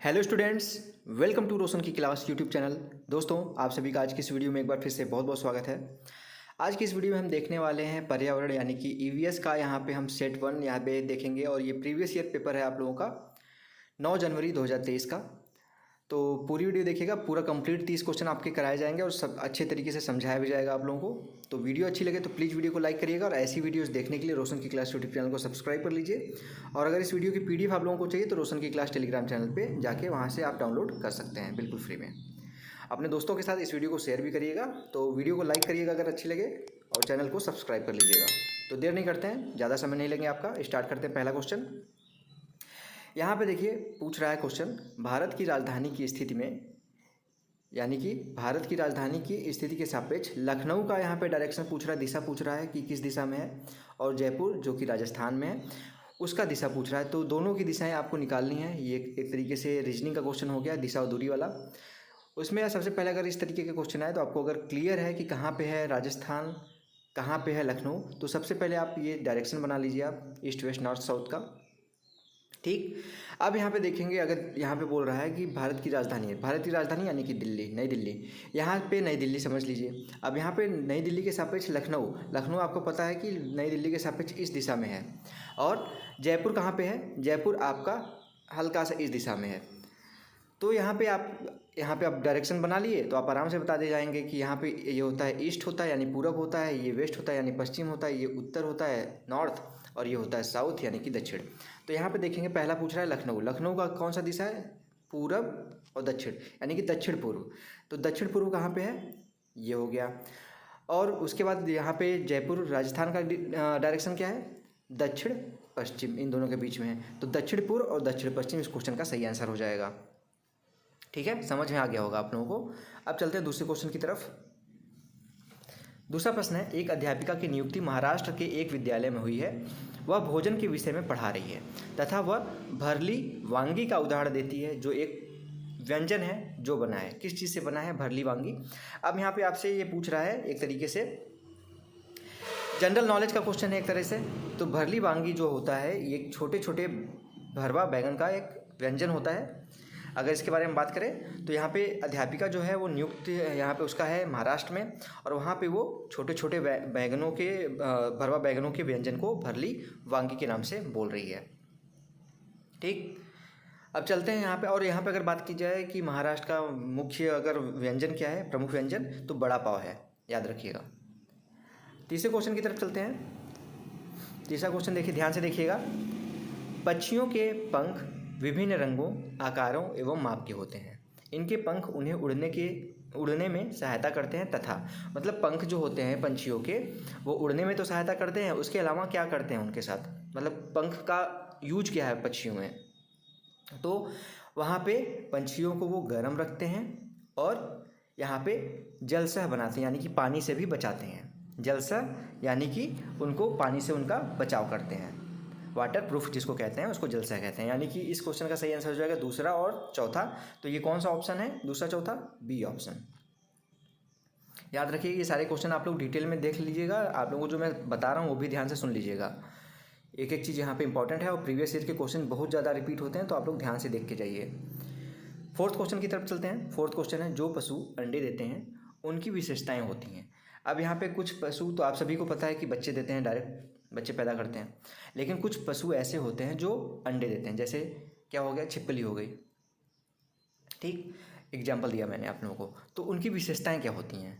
Hello students, welcome to रोशन की class YouTube channel. दोस्तों, आप सभी का आज की इस वीडियो में एक बार फिर से बहुत बहुत स्वागत है। आज की इस वीडियो में हम देखने वाले हैं पर्यावरण यानी कि ईवीएस का। यहाँ पे हम सेट 1 यहाँ पे देखेंगे और ये प्रीवियस ईयर पेपर है आप लोगों का 9 जनवरी 2023 का। तो पूरी वीडियो देखिएगा, पूरा कंप्लीट 30 क्वेश्चन आपके कराए जाएंगे और सब अच्छे तरीके से समझाया भी जाएगा आप लोगों को। तो वीडियो अच्छी लगे तो प्लीज़ वीडियो को लाइक करिएगा और ऐसी वीडियोस देखने के लिए रोशन की क्लास यूट्यूब चैनल को सब्सक्राइब कर लीजिए। और अगर इस वीडियो की पीडीएफ आप लोगों को चाहिए तो रोशन की क्लास टेलीग्राम चैनल पर जाके वहाँ से आप डाउनलोड कर सकते हैं बिल्कुल फ्री में। अपने दोस्तों के साथ इस वीडियो को शेयर भी करिएगा। तो वीडियो को लाइक करिएगा अगर अच्छी लगे और चैनल को सब्सक्राइब कर लीजिएगा। तो देर नहीं करते हैं, ज़्यादा समय नहीं लेंगे आपका, स्टार्ट करते हैं पहला क्वेश्चन। यहाँ पे देखिए पूछ रहा है क्वेश्चन, भारत की राजधानी की स्थिति में यानी कि भारत की राजधानी की स्थिति के सापेक्ष लखनऊ का यहाँ पे डायरेक्शन पूछ रहा है, दिशा पूछ रहा है कि किस दिशा में है, और जयपुर जो कि राजस्थान में है उसका दिशा पूछ रहा है। तो दोनों की दिशाएं आपको निकालनी है। ये एक तरीके से रीजनिंग का क्वेश्चन हो गया, दिशा और दूरी वाला। उसमें सबसे पहले अगर इस तरीके के क्वेश्चन आए तो आपको अगर क्लियर है कि कहाँ पे है राजस्थान, कहाँ पे है लखनऊ, तो सबसे पहले आप ये डायरेक्शन बना लीजिए आप ईस्ट वेस्ट नॉर्थ साउथ का। ठीक, अब यहाँ पे देखेंगे, अगर यहाँ पे बोल रहा है कि भारत की राजधानी है, भारत की राजधानी यानी कि दिल्ली, नई दिल्ली। यहाँ पे नई दिल्ली समझ लीजिए। अब यहाँ पे नई दिल्ली के सापेक्ष लखनऊ, लखनऊ आपको पता है कि नई दिल्ली के सापेक्ष इस दिशा में है। और जयपुर कहाँ पे है, जयपुर आपका हल्का सा इस दिशा में है। तो यहाँ पे आप डायरेक्शन बना लिए तो आप आराम से बता दे जाएंगे कि यहाँ पे ये होता है ईस्ट होता है यानी पूरब होता है, ये वेस्ट होता है यानी पश्चिम होता है, ये उत्तर होता है नॉर्थ, और ये होता है साउथ यानी कि दक्षिण। तो यहाँ पे देखेंगे पहला पूछ रहा है लखनऊ, लखनऊ का कौन सा दिशा है, पूरब और दक्षिण यानी कि दक्षिण पूर्व। तो दक्षिण पूर्व कहाँ पे है, ये हो गया। और उसके बाद यहाँ पे जयपुर राजस्थान का डायरेक्शन क्या है, दक्षिण पश्चिम, इन दोनों के बीच में है। तो दक्षिण पूर्व और दक्षिण पश्चिम इस क्वेश्चन का सही आंसर हो जाएगा। ठीक है, समझ में आ गया होगा आप लोगों को। अब चलते हैं दूसरे क्वेश्चन की तरफ। दूसरा प्रश्न है, एक अध्यापिका की नियुक्ति महाराष्ट्र के एक विद्यालय में हुई है। वह भोजन के विषय में पढ़ा रही है तथा वह भरली वांगी का उदाहरण देती है जो एक व्यंजन है जो बना है। किस चीज़ से बना है, भरली वांगी। अब यहाँ पे आपसे ये पूछ रहा है, एक तरीके से जनरल नॉलेज का क्वेश्चन है एक तरह से। तो भरली वांगी जो होता है ये छोटे छोटे भरवा बैगन का एक व्यंजन होता है। अगर इसके बारे में बात करें तो यहाँ पे अध्यापिका जो है वो नियुक्त यहाँ पे उसका है महाराष्ट्र में, और वहाँ पे वो छोटे छोटे बैगनों के भरवा बैगनों के व्यंजन को भरली वांगी के नाम से बोल रही है। ठीक, अब चलते हैं यहाँ पे। और यहाँ पे अगर बात की जाए कि महाराष्ट्र का मुख्य अगर व्यंजन क्या है, प्रमुख व्यंजन, तो बड़ा पाव है, याद रखिएगा। तीसरे क्वेश्चन की तरफ चलते हैं। तीसरा क्वेश्चन देखिए, ध्यान से देखिएगा। पक्षियों के पंख विभिन्न रंगों, आकारों एवं माप के होते हैं। इनके पंख उन्हें उड़ने में सहायता करते हैं तथा, मतलब पंख जो होते हैं पंछियों के, वो उड़ने में तो सहायता करते हैं, उसके अलावा क्या करते हैं उनके साथ, मतलब पंख का यूज क्या है पक्षियों में। तो वहाँ पे पंछियों को वो गर्म रखते हैं और यहाँ पे जलसह बनाते हैं यानी कि पानी से भी बचाते हैं। जलसह यानी कि उनको पानी से उनका बचाव करते हैं, वाटर प्रूफ जिसको कहते हैं उसको जलसा कहते हैं। यानी कि इस क्वेश्चन का सही आंसर हो जाएगा दूसरा और चौथा। तो ये कौन सा ऑप्शन है, दूसरा चौथा, बी ऑप्शन। याद रखिए ये सारे क्वेश्चन आप लोग डिटेल में देख लीजिएगा। आप लोगों को जो मैं बता रहा हूँ वो भी ध्यान से सुन लीजिएगा। एक एक चीज़ यहाँ पे इंपॉर्टेंट है और प्रीवियस ईयर के क्वेश्चन बहुत ज़्यादा रिपीट होते हैं, तो आप लोग ध्यान से देख के जाइए। फोर्थ क्वेश्चन की तरफ चलते हैं। फोर्थ क्वेश्चन है, जो पशु अंडे देते हैं उनकी विशेषताएँ होती हैं। अब यहाँ पे कुछ पशु तो आप सभी को पता है कि बच्चे देते हैं, डायरेक्ट बच्चे पैदा करते हैं, लेकिन कुछ पशु ऐसे होते हैं जो अंडे देते हैं। जैसे क्या हो गया, छिपकली हो गई। ठीक, एग्जाम्पल दिया मैंने आप लोगों को। तो उनकी विशेषताएं क्या होती हैं,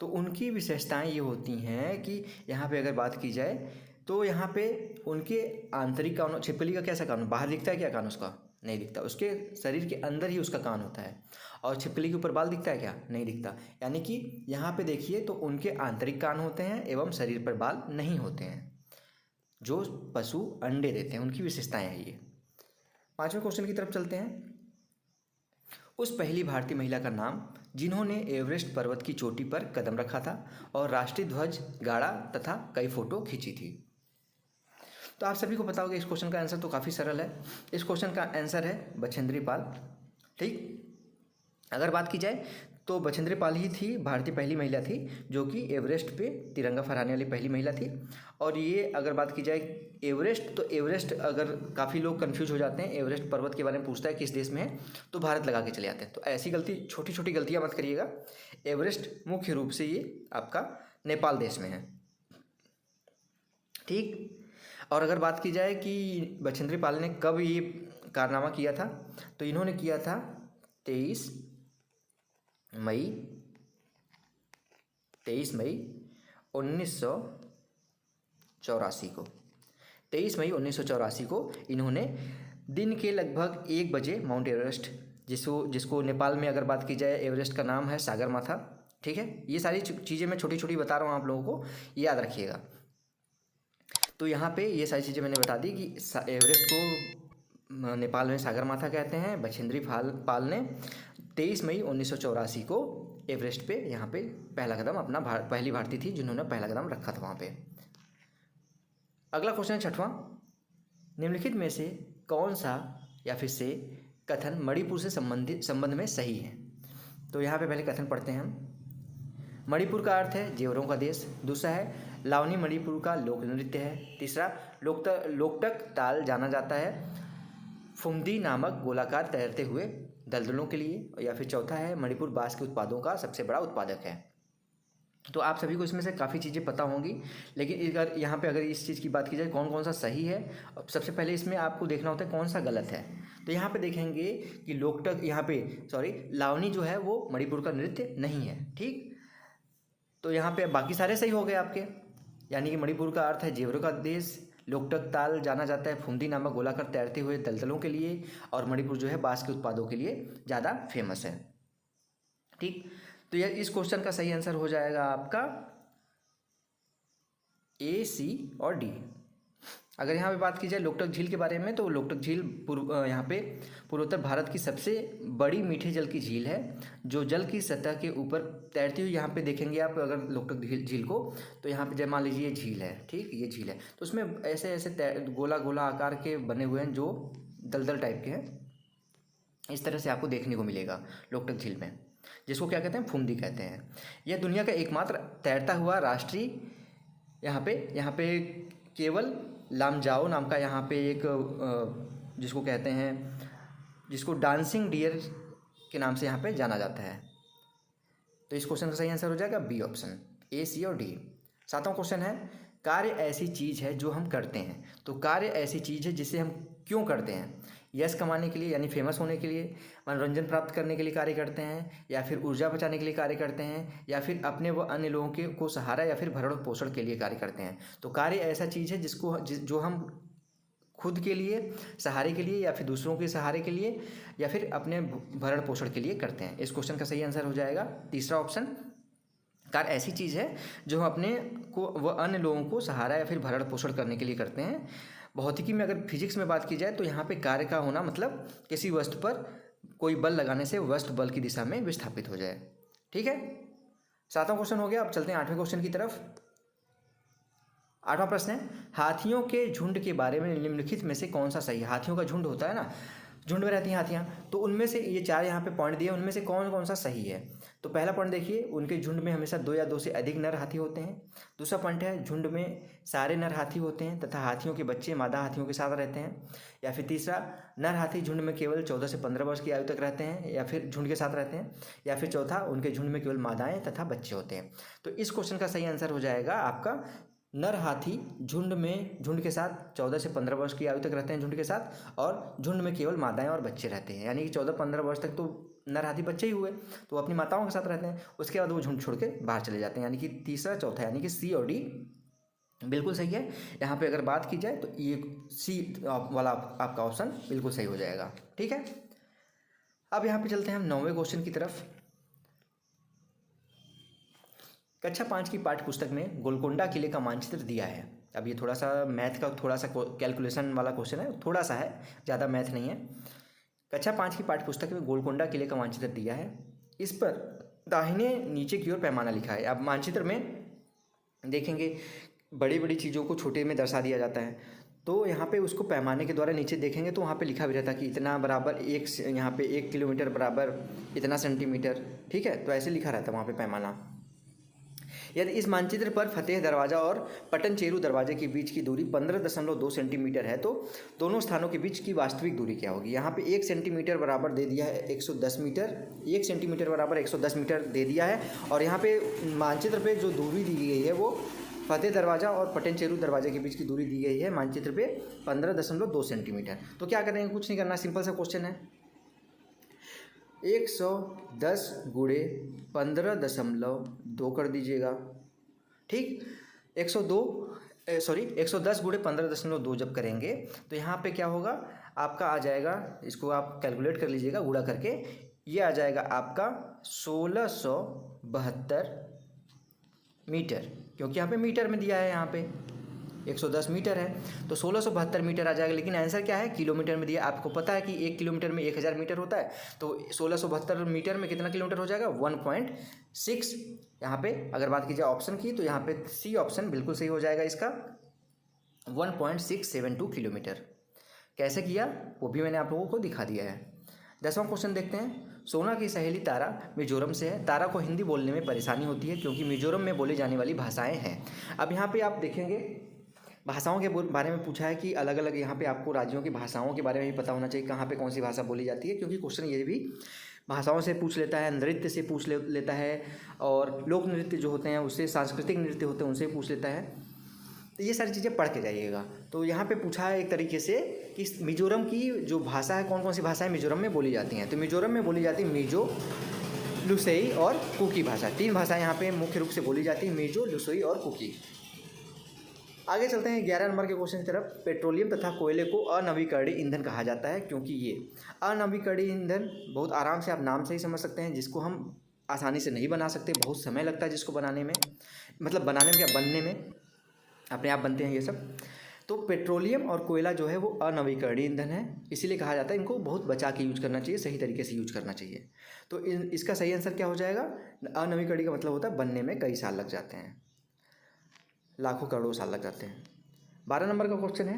तो उनकी विशेषताएं ये होती हैं कि यहाँ पे अगर बात की जाए तो यहाँ पे उनके आंतरिक कान, छिपकली का कैसा कान, बाहर दिखता है क्या कान उसका, नहीं दिखता, उसके शरीर के अंदर ही उसका कान होता है। और छिपकली के ऊपर बाल दिखता है क्या, नहीं दिखता। यानी कि यहाँ पे देखिए तो उनके आंतरिक कान होते हैं एवं शरीर पर बाल नहीं होते हैं। जो पशु अंडे देते हैं उनकी विशेषताएं हैं ये। पांचवें क्वेश्चन की तरफ चलते हैं। उस पहली भारतीय महिला का नाम जिन्होंने एवरेस्ट पर्वत की चोटी पर कदम रखा था और राष्ट्रीय ध्वज गाड़ा तथा कई फोटो खींची थी। तो आप सभी को पता होगा इस क्वेश्चन का आंसर तो काफ़ी सरल है। इस क्वेश्चन का आंसर है बछेंद्री पाल। ठीक, अगर बात की जाए तो बछेंद्री पाल ही थी भारतीय पहली महिला थी जो कि एवरेस्ट पे तिरंगा फहराने वाली पहली महिला थी। और ये अगर बात की जाए एवरेस्ट, तो एवरेस्ट अगर काफ़ी लोग कंफ्यूज हो जाते हैं, एवरेस्ट पर्वत के बारे में पूछता है किस देश में है, तो भारत लगा के चले जाते हैं। तो ऐसी गलती, छोटी छोटी गलतियाँ मत करिएगा। एवरेस्ट मुख्य रूप से ये आपका नेपाल देश में है, ठीक। और अगर बात की जाए कि बछेंद्री पाल ने कब ये कारनामा किया था, तो इन्होंने किया था 23 मई 1984 को। 23 मई 1984 को इन्होंने दिन के लगभग 1 बजे माउंट एवरेस्ट, जिसको नेपाल में अगर बात की जाए एवरेस्ट का नाम है सागरमाथा, ठीक है। ये सारी चीज़ें मैं छोटी छोटी बता रहा हूँ आप लोगों को, याद रखिएगा। तो यहाँ पे ये सारी चीज़ें मैंने बता दी कि एवरेस्ट को नेपाल में सागरमाथा कहते हैं। बछेंद्री पाल ने 23 मई 1984 को एवरेस्ट पे यहाँ पे पहला कदम अपना पहली भारतीय थी जिन्होंने पहला कदम रखा था वहाँ पे। अगला क्वेश्चन है 6वां, निम्नलिखित में से कौन सा या फिर से कथन मणिपुर से संबंध में सही है। तो यहाँ पे पहले कथन पढ़ते हैं हम। मणिपुर का अर्थ है जेवरों का देश। दूसरा है लावनी मणिपुर का लोक नृत्य है। तीसरा लोकटक ताल जाना जाता है फुमदी नामक गोलाकार तैरते हुए दलदलों के लिए। या फिर चौथा है मणिपुर बांस के उत्पादों का सबसे बड़ा उत्पादक है। तो आप सभी को इसमें से काफ़ी चीज़ें पता होंगी, लेकिन अगर यहाँ पे अगर इस चीज़ की बात की जाए कौन कौन सा सही है, सबसे पहले इसमें आपको देखना होता है कौन सा गलत है। तो यहाँ पे देखेंगे कि लोकटक, यहाँ पे लावनी जो है वो मणिपुर का नृत्य नहीं है, ठीक। तो यहाँ पे बाकी सारे सही हो गए आपके, यानी कि मणिपुर का अर्थ है जेवरों का देश, लोकटक ताल जाना जाता है फुमदी नामक गोलाकार तैरते हुए दलदलों के लिए, और मणिपुर जो है बांस के उत्पादों के लिए ज़्यादा फेमस है, ठीक। तो यह इस क्वेश्चन का सही आंसर हो जाएगा आपका A, C और D। अगर यहाँ पे बात की जाए लोकटक झील के बारे में, तो लोकटक झील यहाँ पे पूर्वोत्तर भारत की सबसे बड़ी मीठे जल की झील है जो जल की सतह के ऊपर तैरती हुई, यहाँ पे देखेंगे आप अगर लोकटक झील को, तो यहाँ पे मान लीजिए ये झील है, ठीक, ये झील है। तो उसमें ऐसे ऐसे गोला गोला आकार के बने हुए हैं जो दलदल टाइप के हैं, इस तरह से आपको देखने को मिलेगा लोकटक झील में, जिसको क्या कहते हैं, फुमदी कहते हैं। यह दुनिया का एकमात्र तैरता हुआ राष्ट्रीय, यहाँ पे केवल लामजाओ नाम का यहाँ पे एक जिसको कहते हैं, जिसको डांसिंग डियर के नाम से यहाँ पे जाना जाता है। तो इस क्वेश्चन का सही आंसर हो जाएगा बी ऑप्शन, A, C और D। 7वां क्वेश्चन है कार्य ऐसी चीज़ है जो हम करते हैं। तो कार्य ऐसी चीज़ है जिसे हम क्यों करते हैं। यश कमाने के लिए यानी फेमस होने के लिए, मनोरंजन प्राप्त करने के लिए कार्य करते हैं, या फिर ऊर्जा बचाने के लिए कार्य करते हैं, या फिर अपने व अन्य लोगों को सहारा या फिर भरण पोषण के लिए कार्य करते हैं। तो कार्य ऐसा चीज़ है जो हम खुद के लिए, सहारे के लिए, या फिर दूसरों के सहारे के लिए, या फिर अपने भरण पोषण के लिए करते हैं। इस क्वेश्चन का सही आंसर हो जाएगा तीसरा ऑप्शन, कार्य ऐसी चीज़ है जो हम अपने को व अन्य लोगों को सहारा या फिर भरण पोषण करने के लिए करते हैं। भौतिकी में अगर फिजिक्स में बात की जाए तो यहाँ पे कार्य का होना मतलब किसी वस्तु पर कोई बल लगाने से वस्तु बल की दिशा में विस्थापित हो जाए, ठीक है। 7वां क्वेश्चन हो गया। अब चलते हैं 8वें क्वेश्चन की तरफ। 8वां प्रश्न है हाथियों के झुंड के बारे में निम्नलिखित में से कौन सा सही है। हाथियों का झुंड होता है ना, झुंड में रहती हैं हाथियाँ, तो उनमें से ये 4 यहाँ पे पॉइंट दिए, उनमें से कौन कौन सा सही है। तो पहला पॉइंट देखिए, उनके झुंड में हमेशा 2 या 2 से अधिक नर हाथी होते हैं। दूसरा पॉइंट है झुंड में सारे नर हाथी होते हैं तथा हाथियों के बच्चे मादा हाथियों के साथ रहते हैं। या फिर तीसरा, नर हाथी झुंड में केवल 14 से 15 वर्ष की आयु तक रहते हैं या फिर झुंड के साथ रहते हैं। या फिर चौथा, उनके झुंड में केवल मादाएं तथा बच्चे होते हैं। तो इस क्वेश्चन का सही आंसर हो जाएगा आपका नर हाथी झुंड के साथ 14 से 15 वर्ष की आयु तक रहते हैं झुंड के साथ, और झुंड में केवल मादाएं और बच्चे रहते हैं। यानी कि 14-15 वर्ष तक तो नर हाथी बच्चे ही हुए, तो वो अपनी माताओं के साथ रहते हैं, उसके बाद वो झुंड छोड़ के बाहर चले जाते हैं। यानी कि तीसरा, चौथा, यानी कि C और D बिल्कुल सही है। यहाँ पे अगर बात की जाए तो ये C वाला आपका ऑप्शन बिल्कुल सही हो जाएगा, ठीक है। अब यहाँ पे चलते हैं हम 9वें क्वेश्चन की तरफ। कक्षा 5 की पाठ्य पुस्तक में गोलकोंडा किले का मानचित्र दिया है। अब ये थोड़ा सा मैथ का थोड़ा सा कैलकुलेशन वाला क्वेश्चन है, थोड़ा सा है, ज़्यादा मैथ नहीं है। कक्षा 5 की पाठ्य पुस्तक में गोलकोंडा किले का मानचित्र दिया है। इस पर दाहिने नीचे की ओर पैमाना लिखा है। अब मानचित्र में देखेंगे बड़ी बड़ी चीज़ों को छोटे में दर्शा दिया जाता है। तो यहाँ पे उसको पैमाने के द्वारा नीचे देखेंगे तो वहाँ पे लिखा भी रहता है कि इतना बराबर यहाँ पे 1 किलोमीटर बराबर इतना सेंटीमीटर, ठीक है। तो ऐसे लिखा रहता है वहाँ पे पैमाना। यदि इस मानचित्र पर फतेह दरवाज़ा और पटनचेरू दरवाजे के बीच की दूरी 15.2 सेंटीमीटर है, तो दोनों स्थानों के बीच की वास्तविक दूरी क्या होगी। यहाँ पे 1 सेंटीमीटर बराबर दे दिया है 110 मीटर, 1 सेंटीमीटर बराबर 110 मीटर दे दिया है। और यहाँ पे मानचित्र पे जो दूरी दी गई है वो फतेह दरवाज़ा और पटनचेरू दरवाजे के बीच की दूरी दी गई है मानचित्र पे 15.2 सेंटीमीटर। तो क्या करेंगे, कुछ नहीं करना, सिंपल सा क्वेश्चन है। 110 गुणे 15.2 कर दीजिएगा, ठीक। 110 गुणे 15.2 जब करेंगे तो यहाँ पे क्या होगा आपका आ जाएगा, इसको आप कैलकुलेट कर लीजिएगा गुणा करके, ये आ जाएगा आपका 1672 मीटर, क्योंकि यहाँ पे मीटर में दिया है, यहाँ पे 110 मीटर है तो 1672 मीटर आ जाएगा। लेकिन आंसर क्या है, किलोमीटर में दिया। आपको पता है कि 1 किलोमीटर में 1000 मीटर होता है, तो 1672 मीटर में कितना किलोमीटर हो जाएगा, 1.6। यहाँ पे अगर बात की जाए ऑप्शन की तो यहाँ पे सी ऑप्शन बिल्कुल सही हो जाएगा इसका, 1.672 किलोमीटर। कैसे किया वो भी मैंने आप लोगों को दिखा दिया है। 10वां क्वेश्चन देखते हैं। सोना की सहेली तारा मिजोरम से है। तारा को हिंदी बोलने में परेशानी होती है क्योंकि मिजोरम में बोली जाने वाली भाषाएं हैं। अब यहाँ पे आप देखेंगे भाषाओं के बारे में पूछा है कि अलग अलग, यहाँ पे आपको राज्यों की भाषाओं के बारे में भी पता होना चाहिए, कहाँ पे कौन सी भाषा बोली जाती है, क्योंकि क्वेश्चन ये भी भाषाओं से पूछ लेता है, नृत्य से पूछ लेता है, और लोक नृत्य जो होते हैं उससे, सांस्कृतिक नृत्य होते हैं उनसे पूछ लेता है। तो ये सारी चीज़ें पढ़ के जाइएगा। तो यहाँ पे पूछा है एक तरीके से कि मिजोरम की जो भाषा है, कौन कौन सी भाषाएं मिजोरम में बोली जाती हैं। तो मिजोरम में बोली जाती है मिजो, लुसेई और कुकी भाषा। 3 भाषाएं यहाँ पे मुख्य रूप से बोली जाती है, मिजो, लुसेई और कुकी। आगे चलते हैं 11 नंबर के क्वेश्चन की तरफ। पेट्रोलियम तथा कोयले को अनवीकरणीय ईंधन कहा जाता है क्योंकि ये अनवीकरणीय ईंधन बहुत आराम से, आप नाम से ही समझ सकते हैं, जिसको हम आसानी से नहीं बना सकते, बहुत समय लगता है जिसको बनाने में, मतलब बनाने में क्या, बनने में अपने आप बनते हैं ये सब। तो पेट्रोलियम और कोयला जो है वो अनवीकरणीय ईंधन है, इसीलिए कहा जाता है इनको बहुत बचा के यूज करना चाहिए, सही तरीके से यूज करना चाहिए। तो इसका सही आंसर क्या हो जाएगा, अनवीकरणीय का मतलब होता है बनने में कई साल लग जाते हैं, लाखों करोड़ों साल लग जाते हैं। 12 नंबर का क्वेश्चन है।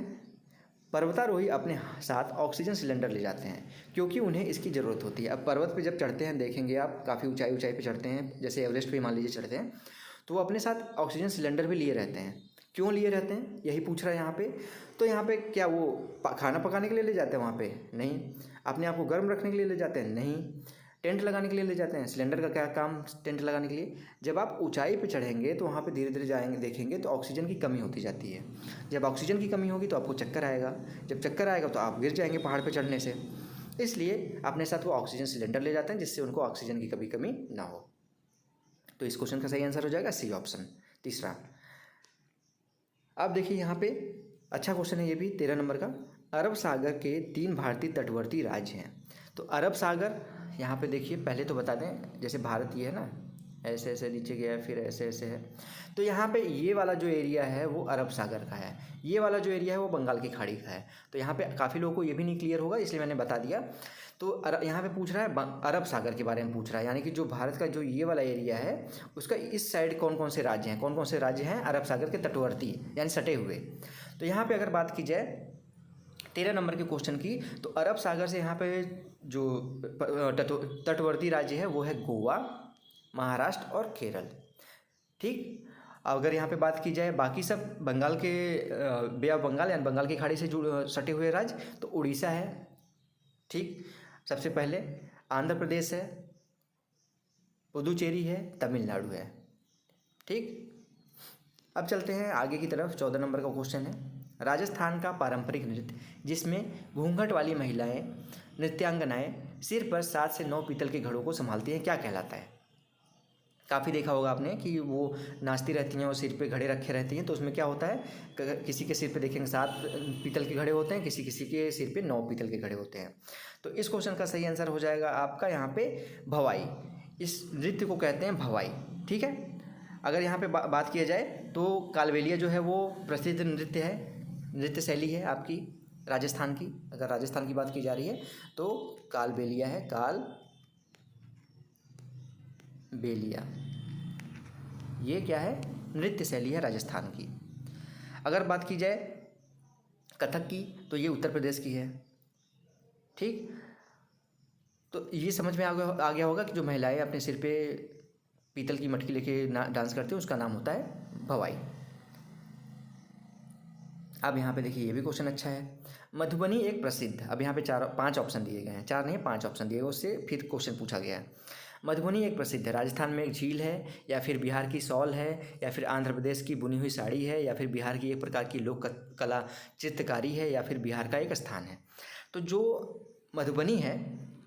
पर्वतारोही अपने साथ ऑक्सीजन सिलेंडर ले जाते हैं क्योंकि उन्हें इसकी ज़रूरत होती है। अब पर्वत पे जब चढ़ते हैं, देखेंगे आप काफ़ी ऊंचाई पे चढ़ते हैं, जैसे एवरेस्ट पे मान लीजिए चढ़ते हैं, तो वो अपने साथ ऑक्सीजन सिलेंडर भी लिए रहते हैं। क्यों लिए रहते हैं, यही पूछ रहा है यहाँ पे। तो यहाँ पे क्या वो खाना पकाने के लिए ले जाते हैं वहाँ पे, नहीं। अपने आप को गर्म रखने के लिए ले जाते हैं, नहीं। टेंट लगाने के लिए ले जाते हैं, सिलेंडर का क्या काम टेंट लगाने के लिए। जब आप ऊंचाई पे चढ़ेंगे तो वहाँ पे धीरे धीरे जाएंगे, देखेंगे तो ऑक्सीजन की कमी होती जाती है। जब ऑक्सीजन की कमी होगी तो आपको चक्कर आएगा, जब चक्कर आएगा तो आप गिर जाएंगे पहाड़ पे चढ़ने से। इसलिए अपने साथ वो ऑक्सीजन सिलेंडर ले जाते हैं जिससे उनको ऑक्सीजन की कभी कमी ना हो। तो इस क्वेश्चन का सही आंसर हो जाएगा सी ऑप्शन, तीसरा। अब देखिए यहाँ पे अच्छा क्वेश्चन है ये भी, 13 नंबर का। अरब सागर के 3 भारतीय तटवर्ती राज्य हैं। तो अरब सागर यहाँ पे देखिए, पहले तो बता दें, जैसे भारत ये है ना, ऐसे ऐसे नीचे गया है, फिर ऐसे ऐसे है, तो यहाँ पे ये वाला जो एरिया है वो अरब सागर का है, ये वाला जो एरिया है वो बंगाल की खाड़ी का है। तो यहाँ पे काफ़ी लोगों को ये भी नहीं क्लियर होगा, इसलिए मैंने बता दिया। तो यहाँ पे पूछ रहा है अरब सागर के बारे में पूछ रहा है, यानी कि जो भारत का जो ये वाला एरिया है उसका इस साइड कौन कौन से राज्य हैं, कौन कौन से राज्य हैं अरब सागर के तटवर्ती, यानी सटे हुए। तो यहाँ पे अगर बात की जाए 13 नंबर के क्वेश्चन की, तो अरब सागर से यहाँ पे जो तटवर्ती राज्य है वो है गोवा, महाराष्ट्र और केरल, ठीक। अगर यहाँ पे बात की जाए बाकी सब बंगाल के बे ऑफ बंगाल यानी बंगाल की खाड़ी से सटे हुए राज्य, तो उड़ीसा है, ठीक। सबसे पहले आंध्र प्रदेश है, पुदुचेरी है, तमिलनाडु है, ठीक। अब चलते हैं आगे की तरफ। 14 नंबर का क्वेश्चन है। राजस्थान का पारंपरिक नृत्य जिसमें घूंघट वाली महिलाएं नृत्यांगनाएं सिर पर 7 से 9 पीतल के घड़ों को संभालती हैं, क्या कहलाता है। काफ़ी देखा होगा आपने कि वो नाचती रहती हैं और सिर पे घड़े रखे रहती हैं, तो उसमें क्या होता है, किसी के सिर पे देखेंगे 7 पीतल के घड़े होते हैं, किसी किसी के सिर पे 9 पीतल के घड़े होते हैं। तो इस क्वेश्चन का सही आंसर हो जाएगा आपका यहाँ पे भवाई। इस नृत्य को कहते हैं भवाई, ठीक है। अगर यहाँ पे बात किया जाए तो कालबेलिया जो है वो प्रसिद्ध नृत्य है, नृत्य शैली है आपकी राजस्थान की। अगर राजस्थान की बात की जा रही है तो कालबेलिया है, कालबेलिया, ये क्या है, नृत्य शैली है राजस्थान की। अगर बात की जाए कथक की तो ये उत्तर प्रदेश की है। ठीक, तो ये समझ में आ गया होगा कि जो महिलाएं अपने सिर पे पीतल की मटकी लेके डांस करते हैं उसका नाम होता है भवाई। अब यहाँ पे देखिए ये भी क्वेश्चन अच्छा है। मधुबनी एक प्रसिद्ध, अब यहाँ पे 5 ऑप्शन दिए गए हैं, 4 नहीं 5 ऑप्शन दिए गए, उससे फिर क्वेश्चन पूछा गया है। मधुबनी एक प्रसिद्ध है, राजस्थान में एक झील है, या फिर बिहार की सॉल है, या फिर आंध्र प्रदेश की बुनी हुई साड़ी है, या फिर बिहार की एक प्रकार की लोक कला चित्रकारी है, या फिर बिहार का एक स्थान है। तो जो मधुबनी है,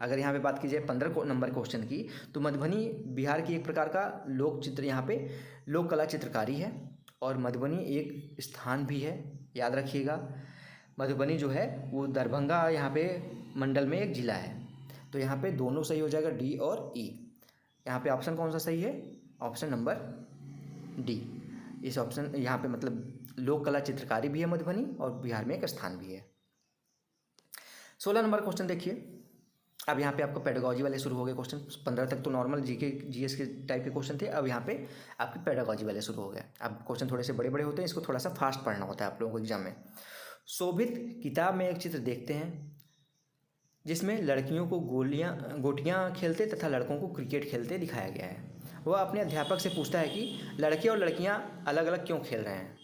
अगर यहाँ पे बात की जाए 15 नंबर क्वेश्चन की, तो मधुबनी बिहार की एक प्रकार का लोक चित्र, यहाँ पे लोक कला चित्रकारी है, और मधुबनी एक स्थान भी है, याद रखिएगा। मधुबनी जो है वो दरभंगा यहाँ पे मंडल में एक जिला है। तो यहाँ पे दोनों सही हो जाएगा, डी और ई। यहाँ पे ऑप्शन कौन सा सही है? Option number D. इस ऑप्शन यहाँ पे मतलब लोक कला चित्रकारी भी है मधुबनी, और बिहार में एक स्थान भी है। 16 नंबर क्वेश्चन देखिए। अब यहाँ पे आपको पेडागॉजी वाले शुरू हो गए क्वेश्चन। 15 तक तो नॉर्मल जीके जीएस के टाइप के क्वेश्चन थे, अब यहाँ पे आपके पेडागॉजी वाले शुरू हो गए। अब क्वेश्चन थोड़े से बड़े बड़े होते हैं, इसको थोड़ा सा फास्ट पढ़ना होता है आप लोगों को एग्जाम में। शोभित किताब में एक चित्र देखते हैं जिसमें लड़कियों को गोटियाँ खेलते तथा लड़कों को क्रिकेट खेलते दिखाया गया है। वह अपने अध्यापक से पूछता है कि लड़के और लड़कियाँ अलग अलग क्यों खेल रहे हैं,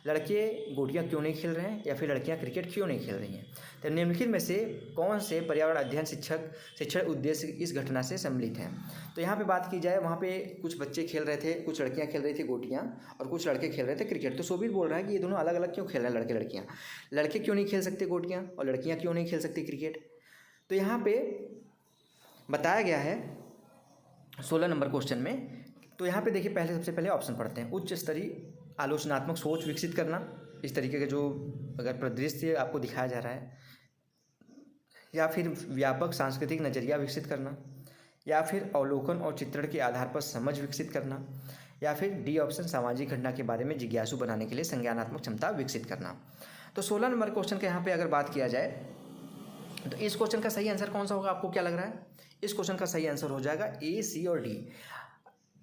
लड़के गोटियाँ क्यों नहीं खेल रहे हैं, या फिर लड़कियाँ क्रिकेट क्यों नहीं खेल रही हैं। तो निम्नलिखित में से कौन से पर्यावरण अध्ययन शिक्षण उद्देश्य इस घटना से सम्मिलित हैं। तो यहाँ पे बात की जाए, वहाँ पे कुछ बच्चे खेल रहे थे, कुछ लड़कियाँ खेल रही थी गोटियाँ, और कुछ लड़के खेल रहे थे क्रिकेट। तो शोभित बोल रहा है कि ये दोनों अलग अलग क्यों खेल रहे हैं लड़के लड़कियाँ, लड़के क्यों नहीं खेल सकते गोटियाँ और लड़कियाँ क्यों नहीं खेल सकती क्रिकेट। तो यहाँ पे बताया गया है 16 नंबर क्वेश्चन में। तो यहाँ पे देखिए पहले सबसे पहले ऑप्शन पढ़ते हैं। उच्च स्तरीय आलोचनात्मक सोच विकसित करना, इस तरीके के जो अगर परिदृश्य आपको दिखाया जा रहा है, या फिर व्यापक सांस्कृतिक नज़रिया विकसित करना, या फिर अवलोकन और चित्रण के आधार पर समझ विकसित करना, या फिर डी ऑप्शन सामाजिक घटना के बारे में जिज्ञासु बनाने के लिए संज्ञानात्मक क्षमता विकसित करना। तो 16 नंबर क्वेश्चन के यहाँ पे अगर बात किया जाए तो इस क्वेश्चन का सही आंसर कौन सा होगा, आपको क्या लग रहा है? इस क्वेश्चन का सही आंसर हो जाएगा ए, सी और डी।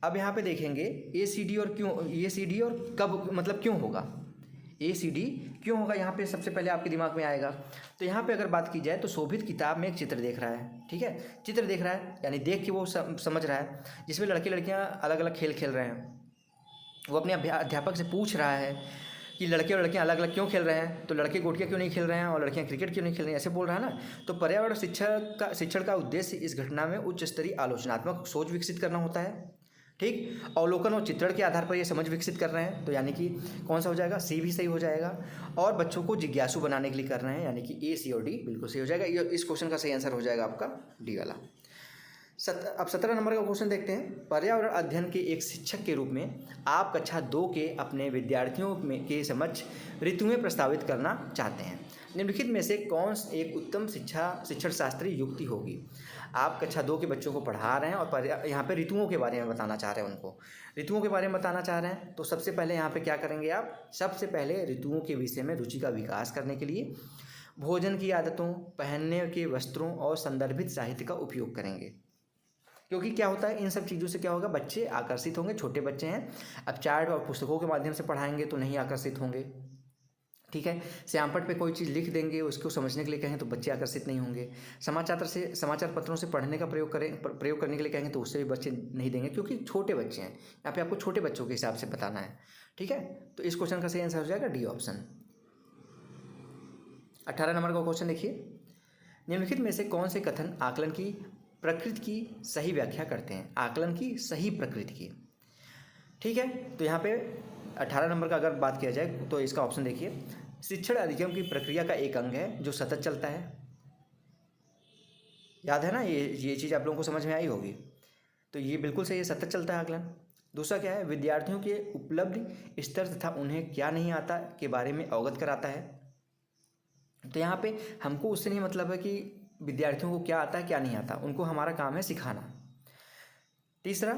अब यहाँ पे देखेंगे ए सी डी और क्यों, ए सी डी और कब, मतलब क्यों होगा ए सी डी क्यों होगा, यहाँ पे सबसे पहले आपके दिमाग में आएगा। तो यहाँ पे अगर बात की जाए तो शोभित किताब में एक चित्र देख रहा है, ठीक है, चित्र देख रहा है यानी देख के वो समझ रहा है, जिसमें लड़के लड़कियाँ अलग अलग खेल खेल रहे हैं। वो अपने अध्यापक से पूछ रहा है कि लड़के और लड़कियाँ अलग अलग क्यों खेल रहे हैं, तो लड़के गोटियाँ क्यों नहीं खेल रहे हैं और लड़कियाँ क्रिकेट क्यों नहीं खेल रही हैं, ऐसे बोल रहा है ना। तो पर्यावरण शिक्षण का उद्देश्य इस घटना में उच्च स्तरीय आलोचनात्मक सोच विकसित करना होता है, ठीक। अवलोकन और चित्रण के आधार पर ये समझ विकसित कर रहे हैं, तो यानी कि कौन सा हो जाएगा, सी भी सही हो जाएगा। और बच्चों को जिज्ञासु बनाने के लिए कर रहे हैं, यानी कि ए, सी और डी बिल्कुल सही हो जाएगा। ये इस क्वेश्चन का सही आंसर हो जाएगा आपका डी वाला। अब 17 नंबर का क्वेश्चन देखते हैं। पर्यावरण अध्ययन के एक शिक्षक के रूप में आप कक्षा 2 के अपने विद्यार्थियों के समक्ष ऋतुएं प्रस्तावित करना चाहते हैं। निम्नलिखित में से कौन एक उत्तम शिक्षण शास्त्रीय युक्ति होगी। आप कक्षा 2 के बच्चों को पढ़ा रहे हैं और यहाँ पे ऋतुओं के बारे में बताना चाह रहे हैं, उनको ऋतुओं के बारे में बताना चाह रहे हैं। तो सबसे पहले यहाँ पे क्या करेंगे आप, सबसे पहले ऋतुओं के विषय में रुचि का विकास करने के लिए भोजन की आदतों, पहनने के वस्त्रों और संदर्भित साहित्य का उपयोग करेंगे। क्योंकि क्या होता है, इन सब चीज़ों से क्या होगा, बच्चे आकर्षित होंगे। छोटे बच्चे हैं, अब चार्ट और पुस्तकों के माध्यम से पढ़ाएंगे तो नहीं आकर्षित होंगे, ठीक है। श्यामपट्ट पे कोई चीज़ लिख देंगे, उसको समझने के लिए कहें तो बच्चे आकर्षित नहीं होंगे। समाचार पत्रों से पढ़ने का प्रयोग करने के लिए कहेंगे तो उससे भी बच्चे नहीं देंगे, क्योंकि छोटे बच्चे हैं। यहाँ पे आपको छोटे बच्चों के हिसाब से बताना है, ठीक है। तो इस क्वेश्चन का सही आंसर हो जाएगा डी ऑप्शन। 18 नंबर का क्वेश्चन देखिए। निम्नलिखित में से कौन से कथन आकलन की प्रकृति की सही व्याख्या करते हैं, आकलन की सही प्रकृति की, ठीक है। तो यहाँ पे 18 नंबर का अगर बात किया जाए तो इसका ऑप्शन देखिए, शिक्षण अधिगम की प्रक्रिया का एक अंग है जो सतत चलता है। याद है ना, ये चीज़ आप लोगों को समझ में आई होगी। तो ये बिल्कुल सही है, सतत चलता है आकलन। दूसरा क्या है, विद्यार्थियों के उपलब्धि स्तर तथा उन्हें क्या नहीं आता के बारे में अवगत कराता है। तो यहाँ पे हमको उससे नहीं मतलब है कि विद्यार्थियों को क्या आता है क्या नहीं आता, उनको हमारा काम है सिखाना। तीसरा,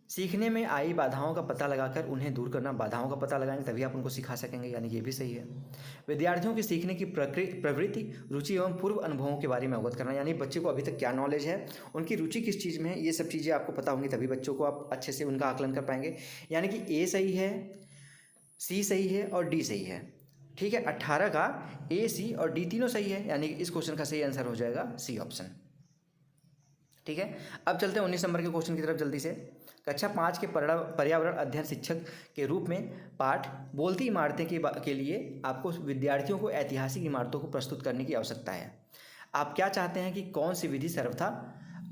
सीखने में आई बाधाओं का पता लगाकर उन्हें दूर करना। बाधाओं का पता लगाएंगे तभी आप उनको सिखा सकेंगे, यानी ये भी सही है। विद्यार्थियों की सीखने की प्रवृत्ति, रुचि एवं पूर्व अनुभवों के बारे में अवगत करना, यानी बच्चे को अभी तक क्या नॉलेज है, उनकी रुचि किस चीज़ में है, ये सब चीज़ें आपको पता होंगी तभी बच्चों को आप अच्छे से उनका आकलन कर पाएंगे। यानी कि ए सही है, सी सही है और डी सही है। ठीक है, 18 का ए, सी और डी तीनों सही है, यानी कि इस क्वेश्चन का सही आंसर हो जाएगा सी ऑप्शन। ठीक है, अब चलते हैं 19 नंबर के क्वेश्चन की तरफ जल्दी से। कक्षा 5 के पर्यावरण अध्ययन शिक्षक के रूप में पाठ बोलती इमारतें के लिए आपको विद्यार्थियों को ऐतिहासिक इमारतों को प्रस्तुत करने की आवश्यकता है। आप क्या चाहते हैं कि कौन सी विधि सर्वथा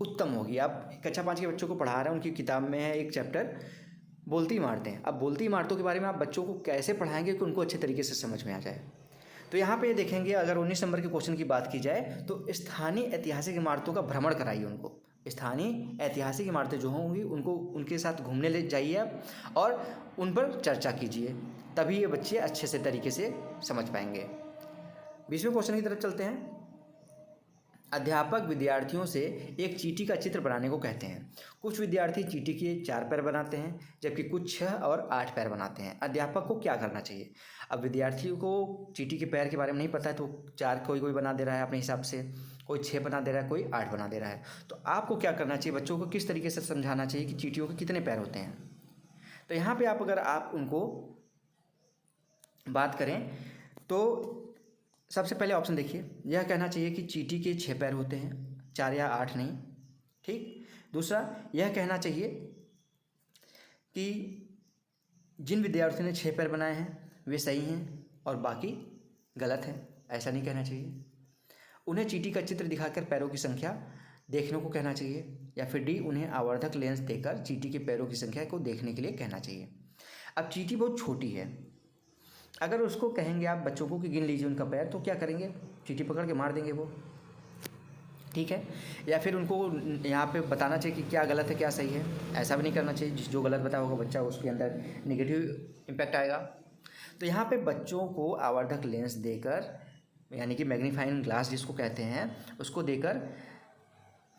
उत्तम होगी? आप कक्षा 5 के बच्चों को पढ़ा रहे हैं, उनकी किताब में है एक चैप्टर बोलती इमारतें। अब बोलती इमारतों के बारे में आप बच्चों को कैसे पढ़ाएंगे कि उनको अच्छे तरीके से समझ में आ जाए? तो यहाँ पे देखेंगे, अगर 19 नंबर के क्वेश्चन की बात की जाए तो स्थानीय ऐतिहासिक इमारतों का भ्रमण कराइए उनको। स्थानीय ऐतिहासिक इमारतें जो होंगी उनको उनके साथ घूमने ले जाइए आप और उन पर चर्चा कीजिए, तभी ये बच्चे अच्छे से तरीके से समझ पाएंगे। 20वें क्वेश्चन की तरफ चलते हैं। अध्यापक विद्यार्थियों से एक चींटी का चित्र बनाने को कहते हैं। कुछ विद्यार्थी चींटी के 4 पैर बनाते हैं जबकि कुछ 6 और 8 पैर बनाते हैं। अध्यापक को क्या करना चाहिए? अब विद्यार्थियों को चींटी के पैर के बारे में नहीं पता है तो 4 कोई बना दे रहा है अपने हिसाब से, कोई 6 बना दे रहा है, कोई 8 बना दे रहा है। तो आपको क्या करना चाहिए? बच्चों को किस तरीके से समझाना चाहिए कि चींटियों के कितने पैर होते हैं? तो यहाँ पर अगर आप उनको बात करें तो सबसे पहले ऑप्शन देखिए, यह कहना चाहिए कि चींटी के 6 पैर होते हैं, 4 या 8 नहीं। ठीक। दूसरा, यह कहना चाहिए कि जिन विद्यार्थियों ने 6 पैर बनाए हैं वे सही हैं और बाकी गलत हैं, ऐसा नहीं कहना चाहिए। उन्हें चींटी का चित्र दिखाकर पैरों की संख्या देखने को कहना चाहिए, या फिर डी, उन्हें आवर्धक लेंस देकर चींटी के पैरों की संख्या को देखने के लिए कहना चाहिए। अब चींटी बहुत छोटी है, अगर उसको कहेंगे आप बच्चों को कि गिन लीजिए उनका पैर, तो क्या करेंगे? चींटी पकड़ के मार देंगे वो। ठीक है, या फिर उनको यहाँ पे बताना चाहिए कि क्या गलत है क्या सही है। ऐसा भी नहीं करना चाहिए, जो गलत बताया होगा बच्चा उसके अंदर नेगेटिव इम्पैक्ट आएगा। तो यहाँ पे बच्चों को आवर्धक लेंस देकर, यानी कि मैग्नीफाइंग ग्लास जिसको कहते हैं, उसको देकर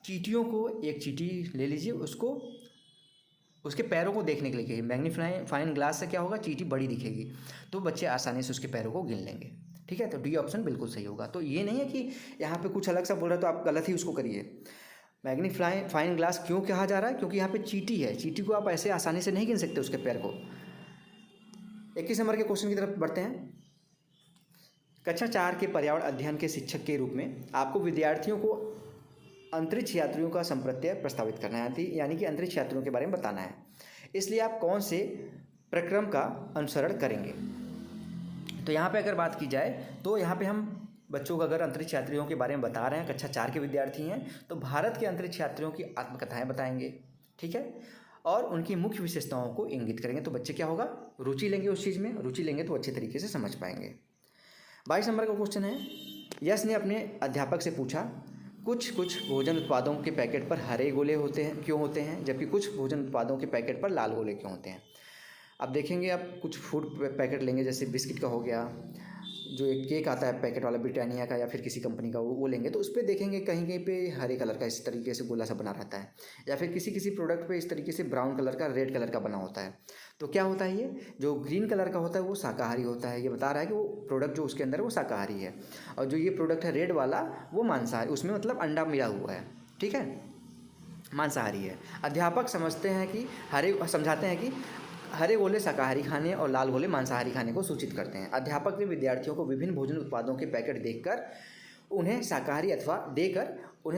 चींटियों को एक चींटी ले लीजिए, उसको उसके पैरों को देखने के लिए कहिए। मैग्नीफाइंग ग्लास से क्या होगा? चींटी बड़ी दिखेगी, तो बच्चे आसानी से उसके पैरों को गिन लेंगे। ठीक है, तो डी ऑप्शन बिल्कुल सही होगा। तो ये नहीं है कि यहाँ पे कुछ अलग सा बोल रहा है तो आप गलत ही उसको करिए। मैग्नीफाइंग ग्लास क्यों कहा जा रहा है? क्योंकि यहाँ पे चींटी है, चींटी को आप ऐसे आसानी से नहीं गिन सकते उसके पैर को। 21 नंबर के क्वेश्चन की तरफ बढ़ते हैं। कक्षा 4 के पर्यावरण अध्ययन के शिक्षक के रूप में आपको विद्यार्थियों को अंतरिक्ष यात्रियों का संप्रत्यय प्रस्तावित करना है, यानी कि अंतरिक्ष यात्रियों के बारे में बताना है। इसलिए आप कौन से प्रक्रम का अनुसरण करेंगे? तो यहाँ पे अगर बात की जाए तो यहाँ पे हम बच्चों को अगर अंतरिक्ष यात्रियों के बारे में बता रहे हैं, कक्षा 4 के विद्यार्थी हैं, तो भारत के अंतरिक्ष यात्रियों की आत्मकथाएं बताएंगे। ठीक है, और उनकी मुख्य विशेषताओं को इंगित करेंगे। तो बच्चे क्या होगा? रुचि लेंगे उस चीज़ में, रुचि लेंगे तो अच्छे तरीके से समझ पाएंगे। 22 नंबर का क्वेश्चन है। यश ने अपने अध्यापक से पूछा, कुछ भोजन उत्पादों के पैकेट पर हरे गोले होते हैं क्यों होते हैं, जबकि कुछ भोजन उत्पादों के पैकेट पर लाल गोले क्यों होते हैं? अब देखेंगे, आप कुछ फूड पैकेट लेंगे, जैसे बिस्किट का हो गया, जो एक केक आता है पैकेट वाला ब्रिटानिया का या फिर किसी कंपनी का, वो लेंगे तो उस पर देखेंगे कहीं कहीं पे हरे कलर का इस तरीके से गोला सा बना रहता है, या फिर किसी प्रोडक्ट पे इस तरीके से ब्राउन कलर का, रेड कलर का बना होता है। तो क्या होता है? ये जो ग्रीन कलर का होता है वो शाकाहारी होता है। ये बता रहा है कि वो प्रोडक्ट जो उसके अंदर है वो शाकाहारी है, और जो ये प्रोडक्ट है रेड वाला वो मांसाहारी, उसमें मतलब अंडा मिला हुआ है। ठीक है, मांसाहारी है। अध्यापक समझाते हैं कि हरे गोले शाकाहारी खाने और लाल गोले मांसाहारी खाने को सूचित करते हैं। अध्यापक ने विद्यार्थियों को विभिन्न भोजन उत्पादों के पैकेट देकर उन्हें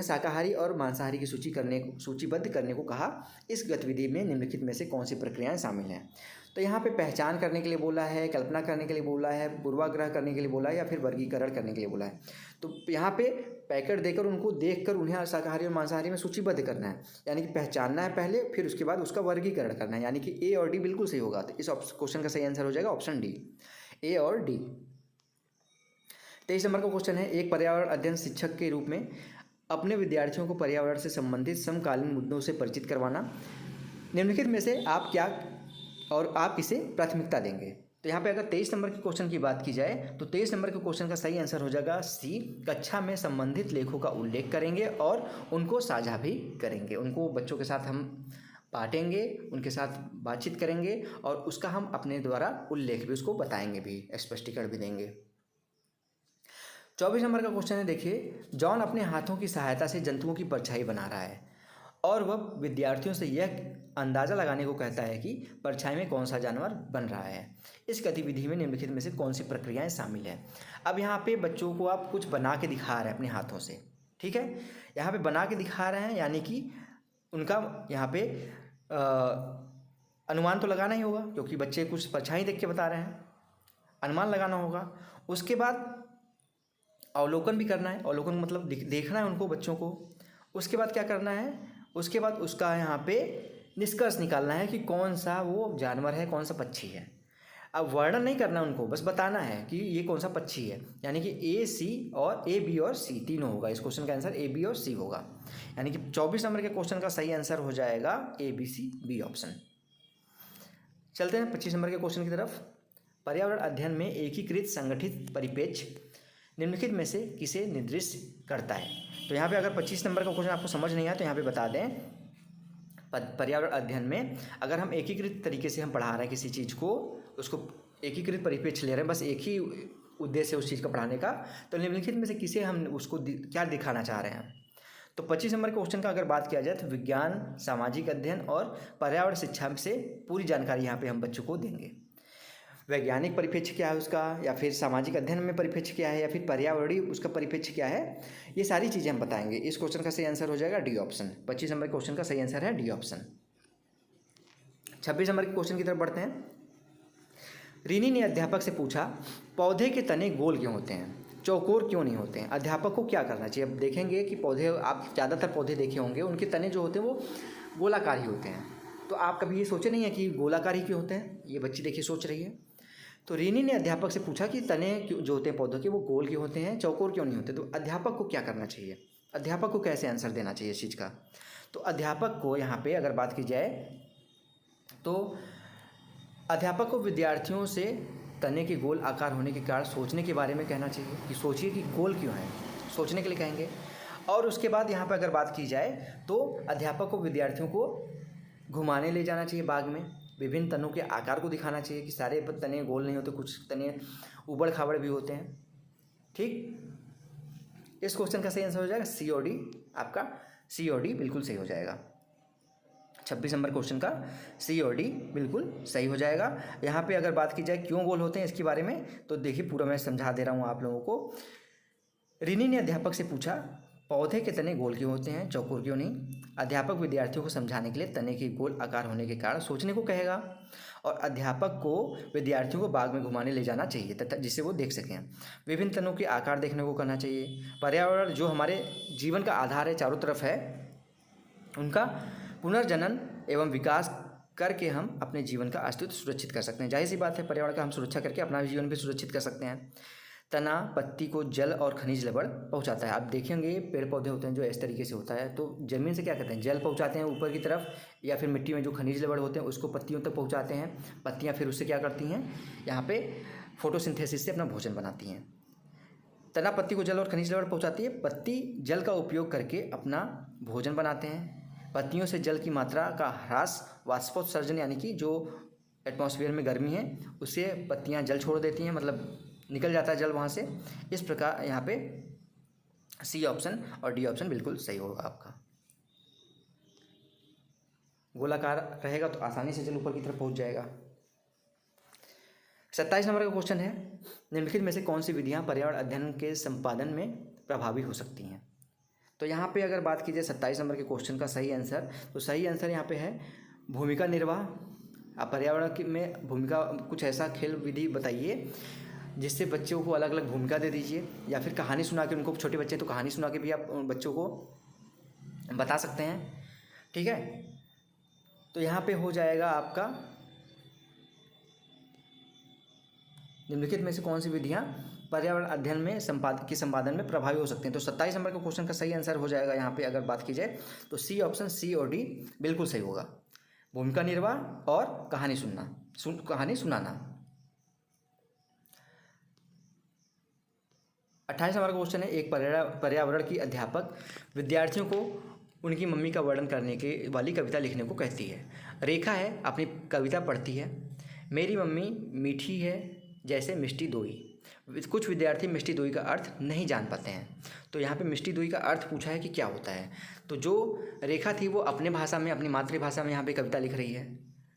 शाकाहारी और मांसाहारी की सूचीबद्ध करने को कहा। इस गतिविधि में निम्नलिखित में से कौन सी प्रक्रियाएं शामिल हैं? तो यहाँ पे पहचान करने के लिए बोला है, कल्पना करने के लिए बोला है, पूर्वाग्रह करने के लिए बोला है, या फिर वर्गीकरण करने के लिए बोला है। तो यहाँ पे पैकेट देकर उनको देखकर उन्हें शाकाहारी और मांसाहारी में सूचीबद्ध करना है, यानी कि पहचानना है पहले, फिर उसके बाद उसका वर्गीकरण करना है, यानी कि ए और डी बिल्कुल सही होगा। तो इस क्वेश्चन का सही आंसर हो जाएगा ऑप्शन डी, ए और डी। 23 नंबर का क्वेश्चन है। एक पर्यावरण अध्ययन शिक्षक के रूप में अपने विद्यार्थियों को पर्यावरण से संबंधित समकालीन मुद्दों से परिचित करवाना। निम्नलिखित में से आप किसे प्राथमिकता देंगे? तो यहाँ पे अगर 23 नंबर के क्वेश्चन की बात की जाए तो 23 नंबर के क्वेश्चन का सही आंसर हो जाएगा सी, कक्षा में संबंधित लेखों का उल्लेख करेंगे और उनको साझा भी करेंगे। उनको बच्चों के साथ हम बांटेंगे, उनके साथ बातचीत करेंगे और उसका हम अपने द्वारा उल्लेख भी उसको बताएंगे भी, स्पष्टीकरण भी देंगे। 24 नंबर का क्वेश्चन है, देखिए, जॉन अपने हाथों की सहायता से जंतुओं की परछाई बना रहा है और वह विद्यार्थियों से यह अंदाज़ा लगाने को कहता है कि परछाई में कौन सा जानवर बन रहा है। इस गतिविधि में निम्नलिखित में से कौन सी प्रक्रियाएं शामिल हैं। अब यहाँ पे बच्चों को आप कुछ बना के दिखा रहे हैं अपने हाथों से, ठीक है। यहाँ पे बना के दिखा रहे हैं, यानी कि उनका यहाँ पे अनुमान तो लगाना ही होगा, क्योंकि बच्चे कुछ परछाई देख के बता रहे हैं, अनुमान लगाना होगा। उसके बाद अवलोकन भी करना है, अवलोकन मतलब देखना है उनको, बच्चों को। उसके बाद क्या करना है, उसके बाद उसका यहाँ पे निष्कर्ष निकालना है कि कौन सा वो जानवर है, कौन सा पक्षी है। अब वर्णन नहीं करना उनको, बस बताना है कि ये कौन सा पक्षी है, यानी कि ए सी और ए बी और सी तीनों होगा। इस क्वेश्चन का आंसर ए बी और सी होगा, यानी कि 24 नंबर के क्वेश्चन का सही आंसर हो जाएगा A B C B option. चलते हैं 25 नंबर के क्वेश्चन की तरफ। पर्यावरण अध्ययन में एकीकृत संगठित परिप्रेक्ष्य निम्नलिखित में से किसे निर्दिष्ट करता है। तो यहाँ पे अगर 25 नंबर का क्वेश्चन आपको समझ नहीं आया तो यहाँ पे बता दें, पर्यावरण अध्ययन में अगर हम एकीकृत तरीके से हम पढ़ा रहे हैं किसी चीज़ को, उसको एकीकृत परिप्रेक्ष्य ले रहे हैं, बस एक ही उद्देश्य है उस चीज़ का पढ़ाने का, तो निम्नलिखित में से किसे हम उसको क्या दिखाना चाह रहे हैं। तो 25 नंबर के क्वेश्चन का अगर बात किया जाए तो विज्ञान, सामाजिक अध्ययन और पर्यावरण शिक्षा से पूरी जानकारी यहाँ पे हम बच्चों को देंगे। वैज्ञानिक परिप्रेक्ष्य क्या है उसका, या फिर सामाजिक अध्ययन में परिप्रेक्ष्य क्या है, या फिर पर्यावरणीय उसका परिप्रेक्ष्य क्या है, ये सारी चीज़ें हम बताएंगे। इस क्वेश्चन का सही आंसर हो जाएगा डी ऑप्शन। 25 नंबर क्वेश्चन का सही आंसर है डी ऑप्शन। 26 नंबर के क्वेश्चन की तरफ बढ़ते हैं। रीनी ने अध्यापक से पूछा, पौधे के तने गोल क्यों होते हैं, चौकोर क्यों नहीं होते हैं। अध्यापक को क्या करना चाहिए। अब देखेंगे कि पौधे, आप ज़्यादातर पौधे देखे होंगे, उनके तने जो होते हैं वो गोलाकार ही होते हैं। तो आप कभी ये सोचे नहीं है कि गोलाकार ही क्यों होते हैं। ये बच्ची देखिए सोच रही है। तो रीनी ने अध्यापक से पूछा कि तने जो होते हैं पौधों के वो गोल क्यों होते हैं, चौकोर क्यों नहीं होते। तो अध्यापक को क्या करना चाहिए, अध्यापक को कैसे आंसर देना चाहिए इस चीज़ का। तो अध्यापक को यहाँ पे अगर बात की जाए तो अध्यापक को विद्यार्थियों से तने के गोल आकार होने के कारण सोचने के बारे में कहना चाहिए कि सोचिए कि गोल क्यों है, सोचने के लिए कहेंगे। और उसके बाद यहाँ पर अगर बात की जाए तो अध्यापक को विद्यार्थियों को घुमाने ले जाना चाहिए बाग में, विभिन्न तनों के आकार को दिखाना चाहिए कि सारे तने गोल नहीं होते, कुछ तने उबड़ खाबड़ भी होते हैं। ठीक, इस क्वेश्चन का सही आंसर हो जाएगा सी और डी। आपका सी और डी बिल्कुल सही हो जाएगा। 26 नंबर क्वेश्चन का सी और डी बिल्कुल सही हो जाएगा। यहाँ पे अगर बात की जाए क्यों गोल होते हैं इसके बारे में, तो देखिए पूरा मैं समझा दे रहा हूँ आप लोगों को। रीनी ने अध्यापक से पूछा, पौधे के तने गोल क्यों होते हैं, चौकोर क्यों नहीं। अध्यापक विद्यार्थियों को समझाने के लिए तने के गोल आकार होने के कारण सोचने को कहेगा, और अध्यापक को विद्यार्थियों को बाग में घुमाने ले जाना चाहिए तथा जिससे वो देख सकें। विभिन्न तनों के आकार देखने को करना चाहिए। पर्यावरण जो हमारे जीवन का आधार है, चारों तरफ है, उनका पुनर्जनन एवं विकास करके हम अपने जीवन का अस्तित्व सुरक्षित कर सकते हैं। जाहिर सी बात है, पर्यावरण का हम सुरक्षा करके अपना जीवन भी सुरक्षित कर सकते हैं। तना पत्ती को जल और खनिज लवण पहुंचाता है। आप देखेंगे पेड़ पौधे होते हैं जो इस तरीके से होता है, तो ज़मीन से क्या करते हैं, जल पहुंचाते हैं ऊपर की तरफ, या फिर मिट्टी में जो खनिज लवण होते हैं उसको पत्तियों तक पहुंचाते हैं। पत्तियां फिर उससे क्या करती हैं, यहाँ पे फोटोसिंथेसिस से अपना भोजन बनाती हैं। तना पत्ती को जल और खनिज लवण पहुँचाती है, पत्ती जल का उपयोग करके अपना भोजन बनाते हैं। पत्तियों से जल की मात्रा का ह्रास, वाष्पोत्सर्जन, यानी कि जो एटमॉस्फेयर में गर्मी है उससे पत्तियाँ जल छोड़ देती हैं, मतलब निकल जाता है जल वहाँ से। इस प्रकार यहाँ पे सी ऑप्शन और डी ऑप्शन बिल्कुल सही होगा आपका। गोलाकार रहेगा तो आसानी से जल ऊपर की तरफ पहुँच जाएगा। 27 नंबर का क्वेश्चन है, निम्नलिखित में से कौन सी विधियाँ पर्यावरण अध्ययन के संपादन में प्रभावी हो सकती हैं। तो यहाँ पे अगर बात की जाए 27 नंबर के क्वेश्चन का सही आंसर, तो सही आंसर यहाँ पे है भूमिका निर्वाह। आप पर्यावरण में भूमिका, कुछ ऐसा खेल विधि बताइए जिससे बच्चों को अलग अलग भूमिका दे दीजिए, या फिर कहानी सुना के, उनको छोटे बच्चे तो कहानी सुना के भी आप बच्चों को बता सकते हैं। ठीक है, तो यहाँ पे हो जाएगा आपका निम्नलिखित में से कौन सी विधियाँ पर्यावरण अध्ययन में संपादन में प्रभावी हो सकती हैं। तो 27 नंबर का क्वेश्चन का सही आंसर हो जाएगा यहाँ पे अगर बात की जाए तो सी ऑप्शन, सी और डी बिल्कुल सही होगा। भूमिका निर्वाह और कहानी कहानी सुनाना। 28 नंबर का क्वेश्चन है, एक पर्यावरण की अध्यापक विद्यार्थियों को उनकी मम्मी का वर्णन करने के वाली कविता लिखने को कहती है। रेखा है, अपनी कविता पढ़ती है। मेरी मम्मी मीठी है जैसे मिष्टी दोई, कुछ विद्यार्थी मिष्टी दोई का अर्थ नहीं जान पाते हैं। तो यहाँ पे मिष्टी दोई का अर्थ पूछा है कि क्या होता है। तो जो रेखा थी वो अपने भाषा में, अपनी मातृभाषा में यहाँ पे कविता लिख रही है,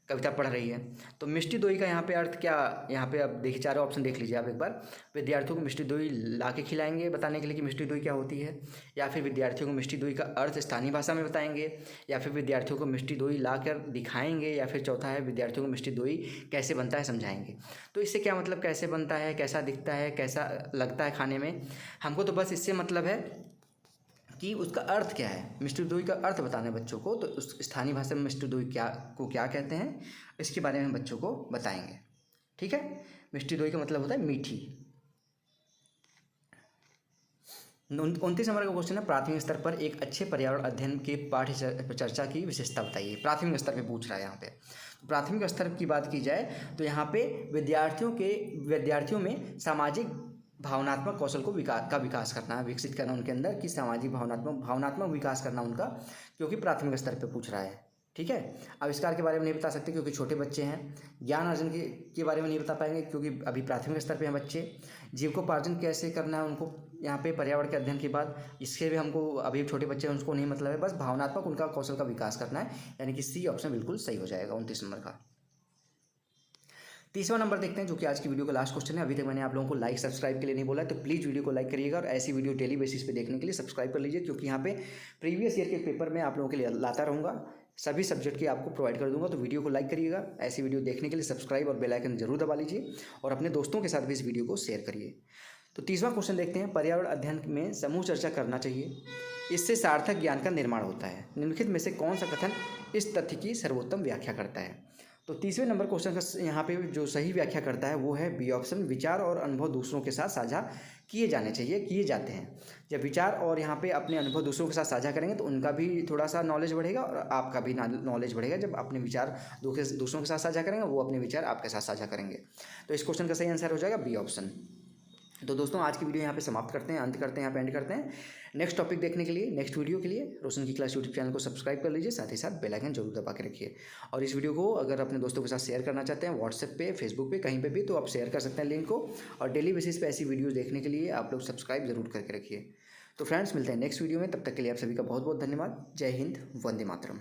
कविता पढ़ रही है। तो मिष्टी दोई का यहाँ पे अर्थ क्या, यहाँ पे अब देखिए चारों ऑप्शन देख लीजिए आप एक बार। विद्यार्थियों को मिष्टी दोई ला के खिलाएंगे बताने के लिए कि मिष्टी दोई क्या होती है, या फिर विद्यार्थियों को मिष्टी दोई का अर्थ स्थानीय भाषा में बताएंगे, या फिर विद्यार्थियों को मिष्टी दोई ला कर दिखाएंगे, या फिर चौथा है विद्यार्थियों को मिष्टी दोई कैसे बनता है समझाएंगे। तो इससे क्या मतलब, कैसे बनता है, कैसा दिखता है, कैसा लगता है खाने में, हमको तो बस इससे मतलब है कि उसका अर्थ क्या है, मिष्टी दोई का अर्थ बताना है बच्चों को। तो उस स्थानीय भाषा में मिष्टी दोई क्या कहते हैं, इसके बारे में हम बच्चों को बताएंगे। ठीक है, मिष्टी दोई का मतलब होता है मीठी। 29 नंबर का क्वेश्चन है, प्राथमिक स्तर पर एक अच्छे पर्यावरण अध्ययन के पाठ्य चर्चा की विशेषता बताइए। प्राथमिक स्तर पे पूछ रहा है यहाँ पे। प्राथमिक स्तर की बात की जाए तो यहाँ पे विद्यार्थियों में सामाजिक भावनात्मक कौशल को विकास करना है, विकसित करना उनके अंदर, कि सामाजिक भावनात्मक विकास करना उनका, क्योंकि प्राथमिक स्तर पे पूछ रहा है। ठीक है, आविष्कार के बारे में नहीं बता सकते क्योंकि छोटे बच्चे हैं। ज्ञान अर्जन के बारे में नहीं बता पाएंगे क्योंकि अभी प्राथमिक स्तर पे हैं बच्चे। जीविकोपार्जन कैसे करना है उनको यहाँ पे पर्यावरण के अध्ययन के बाद, इसके भी हमको, अभी छोटे बच्चे हैं उसको नहीं मतलब है, बस भावनात्मक उनका कौशल का विकास करना है, यानी कि सी ऑप्शन बिल्कुल सही हो जाएगा 29 नंबर का। 30वां नंबर देखते हैं, जो कि आज की वीडियो का लास्ट क्वेश्चन है। अभी तक मैंने आप लोगों को लाइक सब्सक्राइब के लिए नहीं बोला है, तो प्लीज़ वीडियो को लाइक करिएगा और ऐसी वीडियो डेली बेसिस पे देखने के लिए सब्सक्राइब कर लीजिए, क्योंकि यहाँ पे प्रीवियस ईयर के पेपर में आप लोगों के लिए लाता रहूँगा, सभी सब्जेक्ट की आपको प्रोवाइड कर दूंगा। तो वीडियो को लाइक करिएगा, ऐसी वीडियो देखने के लिए सब्सक्राइब और बेल आइकन जरूर दबा लीजिए और अपने दोस्तों के साथ भी इस वीडियो को शेयर करिए। तो 30वां क्वेश्चन देखते हैं, पर्यावरण अध्ययन में समूह चर्चा करना चाहिए, इससे सार्थक ज्ञान का निर्माण होता है। निम्नलिखित में से कौन सा कथन इस तथ्य की सर्वोत्तम व्याख्या करता है। तो 30वें नंबर क्वेश्चन का यहाँ पे जो सही व्याख्या करता है वो है बी ऑप्शन, विचार और अनुभव दूसरों के साथ साझा किए जाने चाहिए, किए जाते हैं। जब विचार और यहाँ पे अपने अनुभव दूसरों के साथ साझा करेंगे तो उनका भी थोड़ा सा नॉलेज बढ़ेगा और आपका भी नॉलेज बढ़ेगा। जब अपने विचार दूसरों के साथ साझा करेंगे, वो अपने विचार आपके साथ साझा करेंगे। तो इस क्वेश्चन का सही आंसर हो जाएगा बी ऑप्शन। तो दोस्तों आज की वीडियो यहाँ पे समाप्त करते हैं, अंत करते हैं, यहाँ पे एंड करते हैं। नेक्स्ट टॉपिक देखने के लिए, नेक्स्ट वीडियो के लिए रोशन की क्लास यूट्यूब चैनल को सब्सक्राइब कर लीजिए, साथ ही साथ बेल आइकन जरूर दबा के रखिए। और इस वीडियो को अगर अपने दोस्तों के साथ शेयर करना चाहते हैं, व्हाट्सएप पे, फेसबुक पे, कहीं पे भी, तो आप शेयर कर सकते हैं लिंक को। और डेली बेसिस पे ऐसी वीडियोज़ देखने के लिए आप लोग सब्सक्राइब जरूर करके रखिए। तो फ्रेंड्स मिलते हैं नेक्स्ट वीडियो में, तब तक के लिए आप सभी का बहुत बहुत धन्यवाद। जय हिंद, वंदे मातरम।